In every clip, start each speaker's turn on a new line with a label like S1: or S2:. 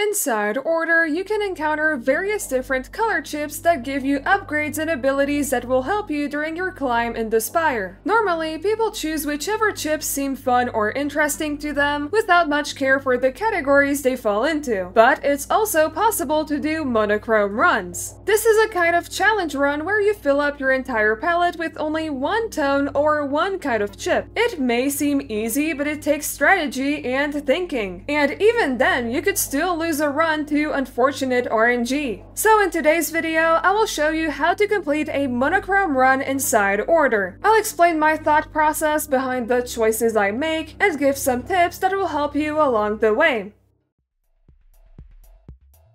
S1: Inside Order, you can encounter various different color chips that give you upgrades and abilities that will help you during your climb in the spire. Normally, people choose whichever chips seem fun or interesting to them without much care for the categories they fall into. But it's also possible to do monochrome runs. This is a kind of challenge run where you fill up your entire palette with only one tone or one kind of chip. It may seem easy, but it takes strategy and thinking. And even then, you could still lose a run to unfortunate RNG. So in today's video, I will show you how to complete a monochrome run inside Order. I'll explain my thought process behind the choices I make and give some tips that will help you along the way.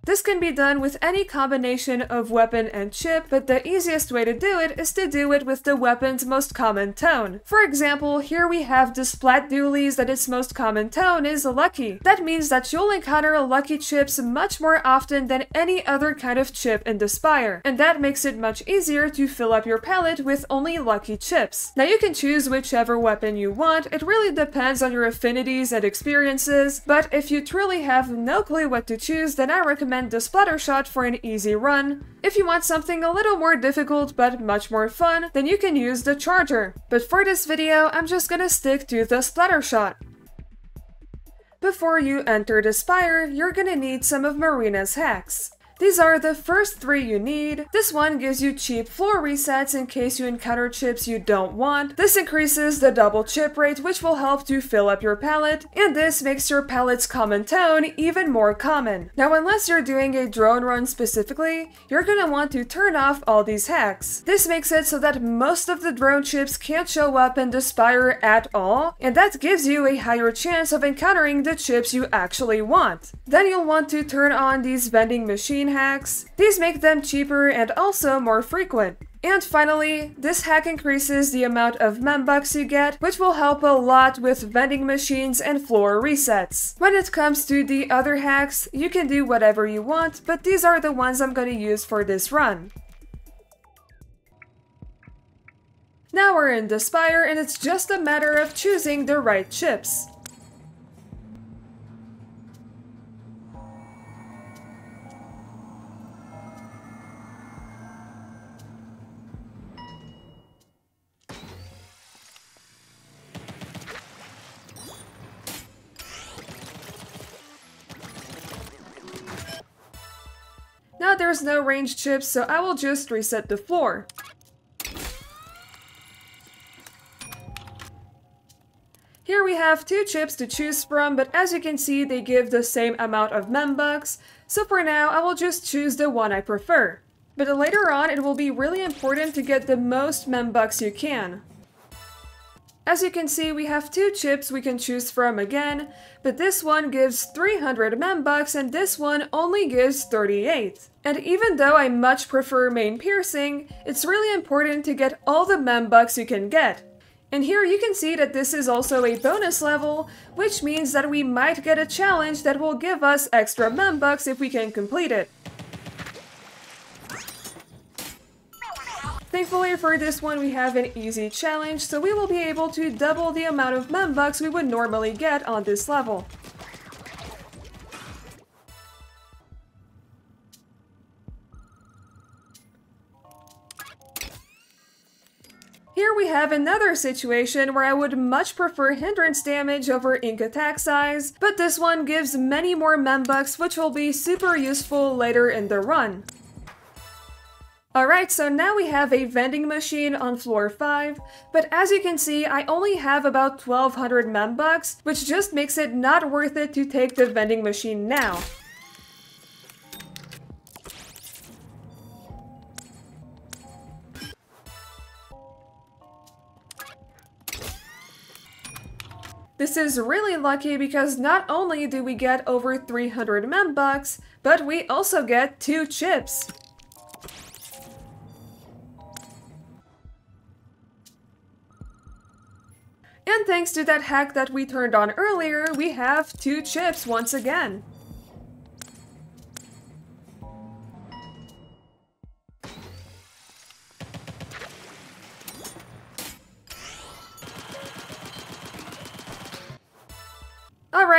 S1: This can be done with any combination of weapon and chip, but the easiest way to do it is to do it with the weapon's most common tone. For example, here we have the Splat Dualies that its most common tone is Lucky. That means that you'll encounter lucky chips much more often than any other kind of chip in the spire, and that makes it much easier to fill up your palette with only lucky chips. Now you can choose whichever weapon you want, it really depends on your affinities and experiences, but if you truly have no clue what to choose, then I recommend the Splattershot for an easy run. If you want something a little more difficult but much more fun, then you can use the Charger. But for this video, I'm just gonna stick to the Splattershot. Before you enter the spire, you're gonna need some of Marina's hacks. These are the first three you need. This one gives you cheap floor resets in case you encounter chips you don't want. This increases the double chip rate, which will help to fill up your palette, and this makes your palette's common tone even more common. Now, unless you're doing a drone run specifically, you're gonna want to turn off all these hacks. This makes it so that most of the drone chips can't show up in the spire at all, and that gives you a higher chance of encountering the chips you actually want. Then you'll want to turn on these vending machine hacks. These make them cheaper and also more frequent. And finally, this hack increases the amount of membucks you get, which will help a lot with vending machines and floor resets. When it comes to the other hacks, you can do whatever you want, but these are the ones I'm going to use for this run. Now we're in the spire, and it's just a matter of choosing the right chips. Now there's no range chips, so I will just reset the floor. Here we have two chips to choose from, but as you can see, they give the same amount of membucks, so for now I will just choose the one I prefer. But later on, it will be really important to get the most membucks you can. As you can see, we have two chips we can choose from again, but this one gives 300 membucks and this one only gives 38. And even though I much prefer main piercing, it's really important to get all the membucks you can get. And here you can see that this is also a bonus level, which means that we might get a challenge that will give us extra membucks if we can complete it. Thankfully for this one we have an easy challenge, so we will be able to double the amount of membucks we would normally get on this level. Here we have another situation where I would much prefer hindrance damage over ink attack size, but this one gives many more membucks, which will be super useful later in the run. Alright, so now we have a vending machine on floor 5, but as you can see, I only have about 1200 membucks, which just makes it not worth it to take the vending machine now. This is really lucky because not only do we get over 300 membucks, but we also get 2 chips. And thanks to that hack that we turned on earlier, we have 2 chips once again.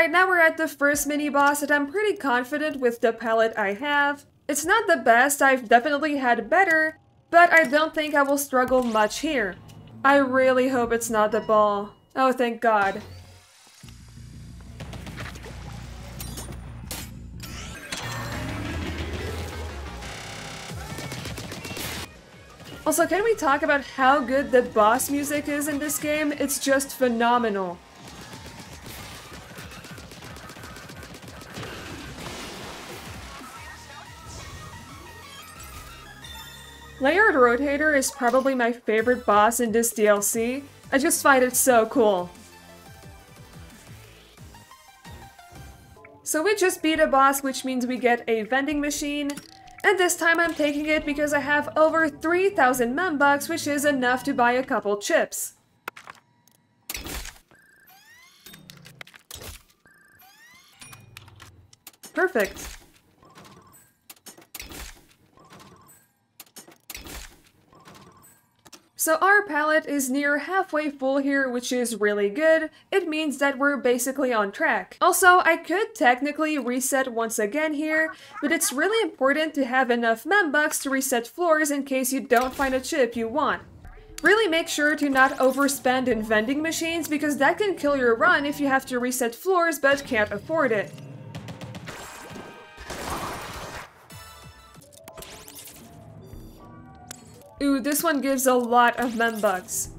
S1: Alright, now we're at the first mini-boss and I'm pretty confident with the palette I have. It's not the best, I've definitely had better, but I don't think I will struggle much here. I really hope it's not the ball. Oh, thank God. Also, can we talk about how good the boss music is in this game? It's just phenomenal. Layered Rotator is probably my favorite boss in this DLC. I just find it so cool. So we just beat a boss, which means we get a vending machine. And this time I'm taking it because I have over 3,000 membucks, which is enough to buy a couple chips. Perfect. So our palette is near halfway full here, which is really good. It means that we're basically on track. Also, I could technically reset once again here, but it's really important to have enough membucks to reset floors in case you don't find a chip you want. Really make sure to not overspend in vending machines because that can kill your run if you have to reset floors but can't afford it. Ooh, this one gives a lot of membucks.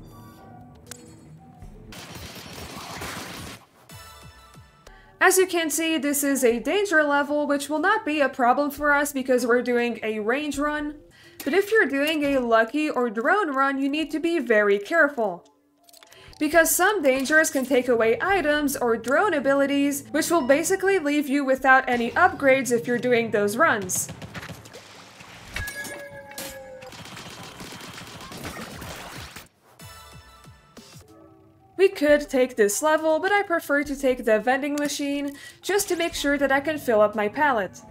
S1: As you can see, this is a danger level, which will not be a problem for us because we're doing a range run. But if you're doing a lucky or drone run, you need to be very careful. Because some dangers can take away items or drone abilities, which will basically leave you without any upgrades if you're doing those runs. We could take this level, but I prefer to take the vending machine just to make sure that I can fill up my palette.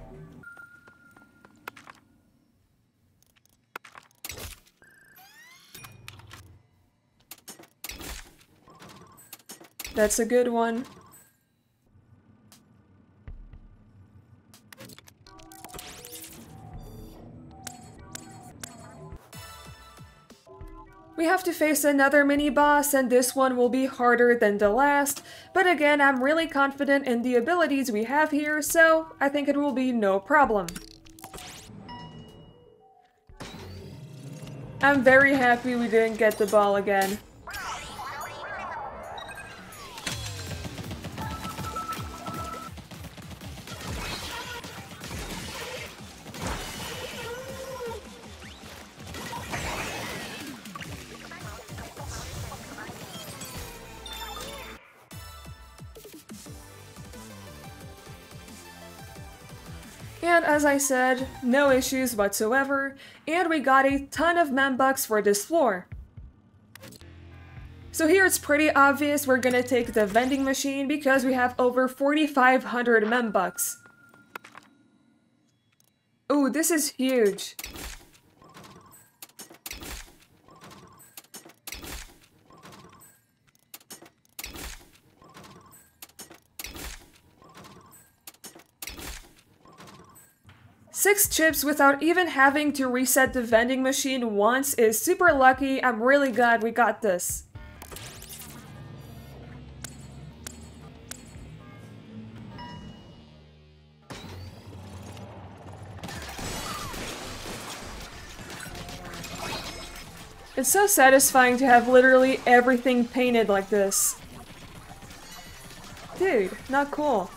S1: That's a good one. We have to face another mini-boss, and this one will be harder than the last, but again, I'm really confident in the abilities we have here, so I think it will be no problem. I'm very happy we didn't get the ball again. And as I said, no issues whatsoever, and we got a ton of membucks for this floor. So here it's pretty obvious we're gonna take the vending machine because we have over 4,500 membucks. Ooh, this is huge. Six chips without even having to reset the vending machine once is super lucky. I'm really glad we got this. It's so satisfying to have literally everything painted like this. Dude, not cool.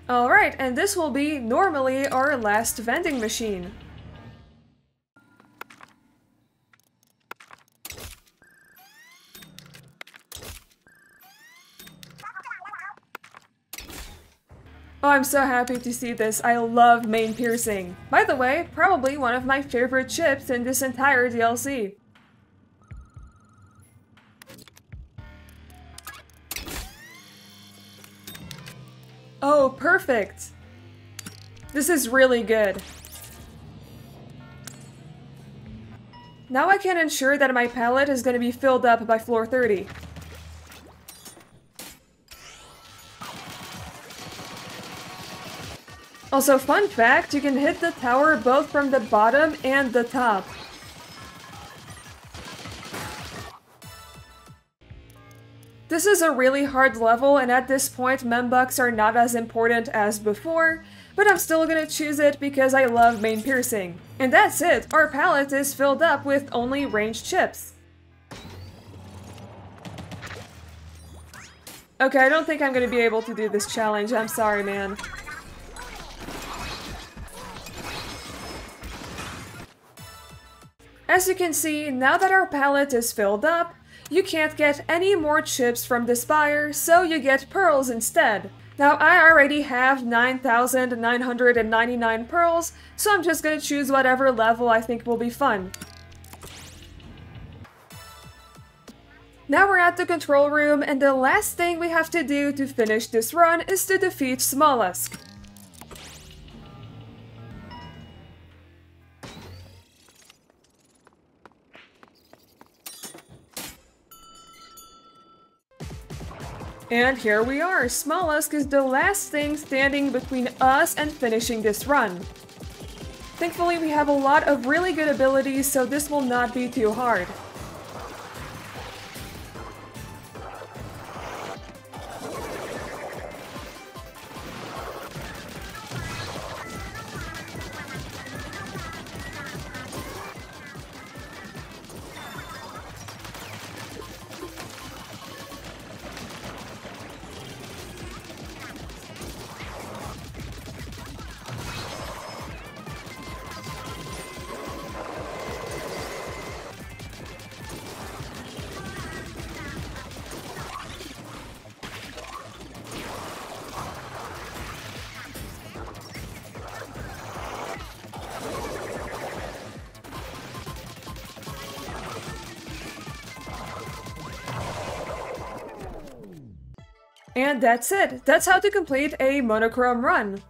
S1: Alright, and this will be normally our last vending machine. Oh, I'm so happy to see this. I love main piercing. By the way, probably one of my favorite chips in this entire DLC. Oh, perfect! This is really good. Now I can ensure that my palette is going to be filled up by floor 30. Also, fun fact, you can hit the tower both from the bottom and the top. This is a really hard level, and at this point membucks are not as important as before, but I'm still gonna choose it because I love main piercing. And that's it, our palette is filled up with only ranged chips. Okay, I don't think I'm gonna be able to do this challenge, I'm sorry, man. As you can see, now that our palette is filled up, you can't get any more chips from the spire, so you get pearls instead. Now I already have 9,999 pearls, so I'm just gonna choose whatever level I think will be fun. Now we're at the control room, and the last thing we have to do to finish this run is to defeat Smollusk. And here we are, Smollusk is the last thing standing between us and finishing this run. Thankfully we have a lot of really good abilities, so this will not be too hard. And that's it! That's how to complete a monochrome run.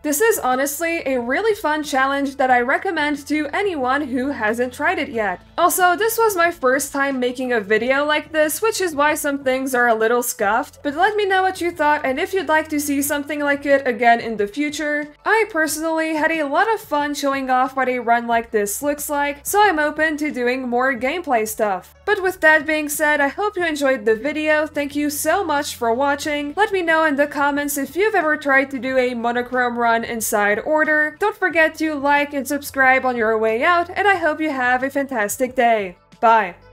S1: This is honestly a really fun challenge that I recommend to anyone who hasn't tried it yet. Also, this was my first time making a video like this, which is why some things are a little scuffed, but let me know what you thought and if you'd like to see something like it again in the future. I personally had a lot of fun showing off what a run like this looks like, so I'm open to doing more gameplay stuff. But with that being said, I hope you enjoyed the video, thank you so much for watching. Let me know in the comments if you've ever tried to do a monochrome run inside order. Don't forget to like and subscribe on your way out, and I hope you have a fantastic day. Bye!